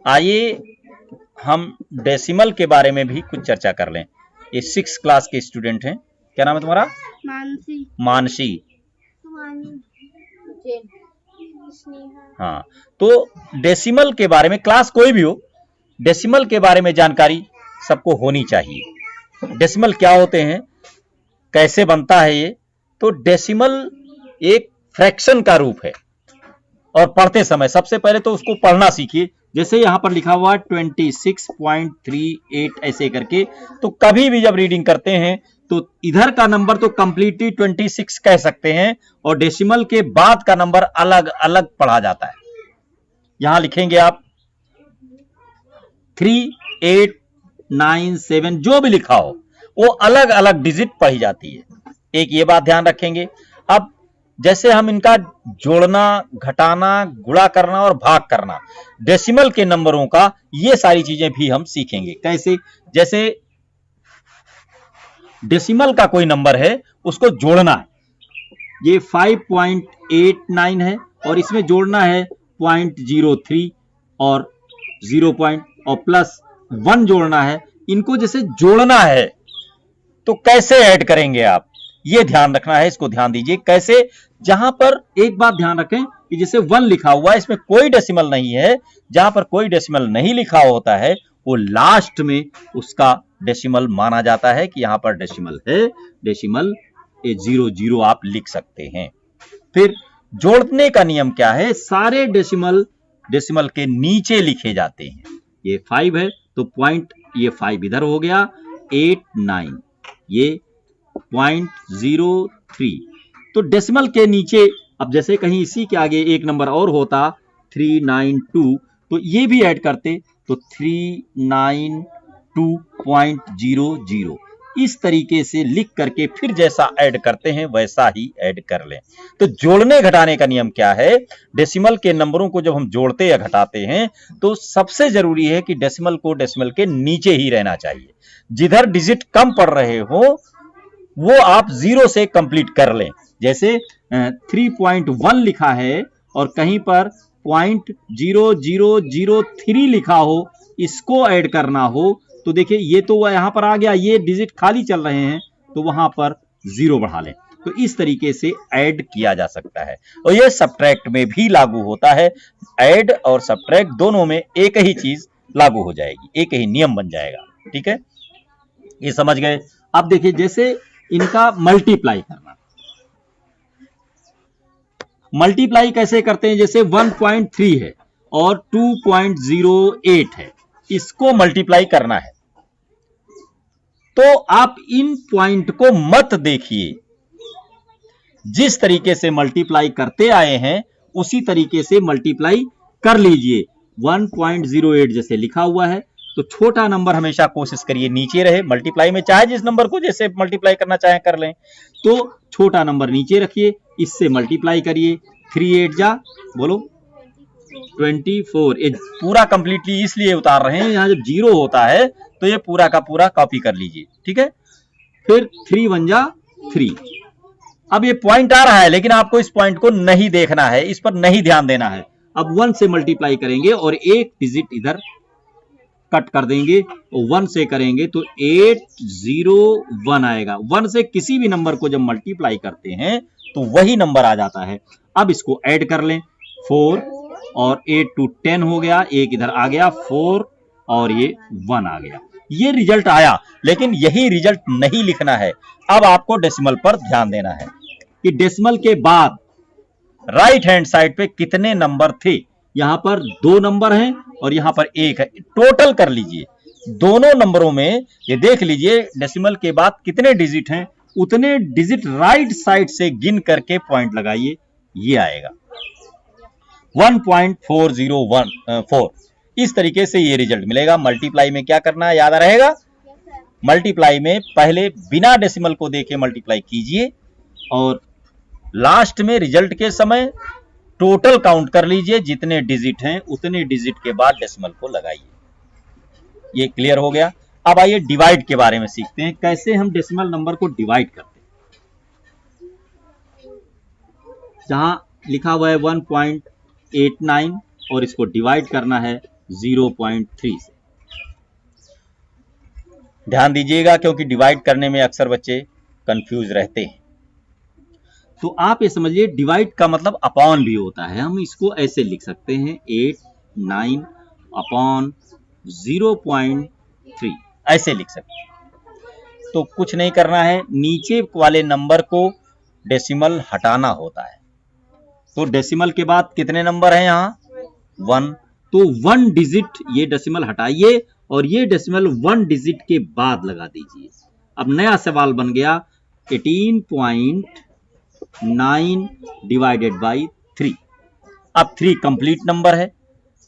आइए हम डेसिमल के बारे में भी कुछ चर्चा कर लें। ये 6 क्लास के स्टूडेंट हैं। क्या नाम है तुम्हारा? मानसी। मानसी। हाँ, तो डेसिमल के बारे में, क्लास कोई भी हो, डेसिमल के बारे में जानकारी सबको होनी चाहिए। डेसिमल क्या होते हैं, कैसे बनता है ये? तो डेसिमल एक फ्रैक्शन का रूप है और पढ़ते समय सबसे पहले तो उसको पढ़ना सीखिए। जैसे यहां पर लिखा हुआ 26.38 ऐसे करके, तो कभी भी जब रीडिंग करते हैं तो इधर का नंबर तो कंप्लीटली 26 कह सकते हैं और डेसिमल के बाद का नंबर अलग अलग पढ़ा जाता है। यहां लिखेंगे आप 3, 8, 9, 7 जो भी लिखा हो वो अलग अलग डिजिट पढ़ी जाती है। एक ये बात ध्यान रखेंगे। अब जैसे हम इनका जोड़ना, घटाना, गुणा करना और भाग करना, डेसिमल के नंबरों का, ये सारी चीजें भी हम सीखेंगे। कैसे? जैसे डेसिमल का कोई नंबर है, उसको जोड़ना है। ये 5.89 है और इसमें जोड़ना है 0.03 और 0 और प्लस 1 जोड़ना है। इनको जैसे जोड़ना है तो कैसे ऐड करेंगे आप, ये ध्यान रखना है। इसको ध्यान दीजिए कैसे। जहां पर एक बात ध्यान रखें कि जैसे 1 लिखा हुआ है, इसमें कोई डेसिमल नहीं है। जहां पर कोई डेसिमल नहीं लिखा होता है वो लास्ट में उसका डेसिमल माना जाता है कि यहां पर डेसिमल है। डेसिमल 00 आप लिख सकते हैं। फिर जोड़ने का नियम क्या है? सारे डेसिमल के नीचे लिखे जाते हैं। ये 5 है तो पॉइंट, ये 5 इधर हो गया, 8, 9, ये 0.03। तो डेसिमल के नीचे, अब जैसे कहीं इसी के आगे एक नंबर और होता 392, तो ये भी ऐड करते तो 392.00। इस तरीके से लिख करके फिर जैसा ऐड करते हैं वैसा ही ऐड कर लें। तो जोड़ने घटाने का नियम क्या है? डेसिमल के नंबरों को जब हम जोड़ते या घटाते हैं तो सबसे जरूरी है कि डेसिमल को डेसिमल के नीचे ही रहना चाहिए। जिधर डिजिट कम पड़ रहे हो वो आप 0 से कंप्लीट कर लें। जैसे 3.1 लिखा है और कहीं पर 0.0003 लिखा हो, इसको ऐड करना हो तो देखिए ये तो यहां पर आ गया, ये डिजिट खाली चल रहे हैं तो वहां पर 0 बढ़ा लें। तो इस तरीके से ऐड किया जा सकता है और ये सब्ट्रैक्ट में भी लागू होता है। ऐड और सब्ट्रैक्ट दोनों में एक ही चीज लागू हो जाएगी, एक ही नियम बन जाएगा। ठीक है, ये समझ गए। अब देखिए जैसे इनका मल्टीप्लाई करना, मल्टीप्लाई कैसे करते हैं? जैसे 1.3 है और 2.08 है, इसको मल्टीप्लाई करना है तो आप इन पॉइंट को मत देखिए। जिस तरीके से मल्टीप्लाई करते आए हैं उसी तरीके से मल्टीप्लाई कर लीजिए। 1.08 जैसे लिखा हुआ है तो छोटा नंबर हमेशा कोशिश करिए नीचे रहे। मल्टीप्लाई में चाहे जिस नंबर को जैसे मल्टीप्लाई करना चाहे कर लें, तो छोटा नंबर नीचे रखिए, इससे मल्टीप्लाई करिए। 3 8 जा बोलो 24। ये पूरा कंप्लीटली इसलिए उतार रहे हैं, यहां जब 0 होता है तो ये पूरा का पूरा कॉपी कर लीजिए। ठीक है, फिर 3 1 जा 3। अब ये पॉइंट आ रहा है लेकिन आपको इस पॉइंट को नहीं देखना है, इस पर नहीं ध्यान देना है। अब 1 से मल्टीप्लाई करेंगे और एक डिजिट इधर कट कर देंगे, 1 से करेंगे तो 801 आएगा। 1 से किसी भी नंबर को जब मल्टीप्लाई करते हैं तो वही नंबर आ जाता है। अब इसको ऐड कर लें, 4 और 8 to 10 हो गया, एक इधर आ गया 4 और ये 1 आ गया। ये रिजल्ट आया, लेकिन यही रिजल्ट नहीं लिखना है। अब आपको डेसिमल पर ध्यान देना है कि डेसिमल के बाद राइट हैंड साइड पे कितने नंबर थे। यहां पर 2 नंबर हैं और यहां पर 1 है। टोटल कर लीजिए दोनों नंबरों में, ये देख लीजिए डेसिमल के बाद कितने डिजिट हैं, उतने डिजिट राइट साइड से गिन करके पॉइंट लगाइए, ये आएगा 1.4014। इस तरीके से ये रिजल्ट मिलेगा। मल्टीप्लाई में क्या करना है याद रहेगा? मल्टीप्लाई में पहले बिना डेसिमल को देखे मल्टीप्लाई कीजिए और लास्ट में रिजल्ट के समय टोटल काउंट कर लीजिए, जितने डिजिट हैं उतने डिजिट के बाद डेसिमल को लगाइए। ये क्लियर हो गया। अब आइए डिवाइड के बारे में सीखते हैं, कैसे हम डेसिमल नंबर को डिवाइड करते हैं। जहां लिखा हुआ है 1.89 और इसको डिवाइड करना है 0.3 से। ध्यान दीजिएगा क्योंकि डिवाइड करने में अक्सर बच्चे कंफ्यूज रहते हैं। तो आप ये समझिए डिवाइड का मतलब अपॉन भी होता है। हम इसको ऐसे लिख सकते हैं 8 9 अपॉन 0.3 ऐसे लिख सकते हैं। तो कुछ नहीं करना है, नीचे वाले नंबर को डेसिमल हटाना होता है। तो डेसिमल के बाद कितने नंबर हैं यहाँ 1, तो 1 डिजिट ये डेसिमल हटाइए और ये डेसिमल 1 डिजिट के बाद लगा दीजिए। अब नया सवाल बन गया 18.9 डिवाइडेड बाई 3। अब 3 कंप्लीट नंबर है,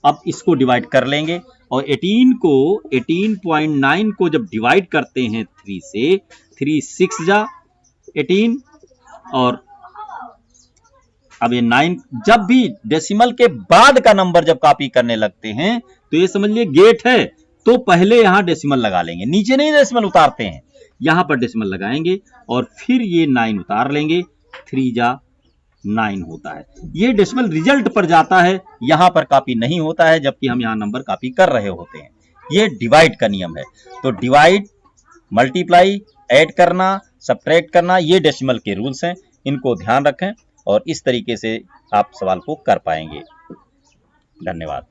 अब इसको डिवाइड कर लेंगे और 18.9 को जब डिवाइड करते हैं 3 से, 3 6 जा 18 और अब ये 9। जब भी डेसिमल के बाद का नंबर जब कॉपी करने लगते हैं तो ये समझ लिए गेट है, तो पहले यहां डेसिमल लगा लेंगे, नीचे नहीं डेसिमल उतारते हैं, यहां पर डेसिमल लगाएंगे और फिर ये 9 उतार लेंगे, 3 जा 9 होता है। ये डेसिमल रिजल्ट पर जाता है, यहां पर कॉपी नहीं होता है, जबकि हम यहां नंबर कॉपी कर रहे होते हैं। ये डिवाइड का नियम है। तो डिवाइड, मल्टीप्लाई, ऐड करना, सब्ट्रैक्ट करना, ये डेसिमल के रूल्स हैं, इनको ध्यान रखें और इस तरीके से आप सवाल को कर पाएंगे। धन्यवाद।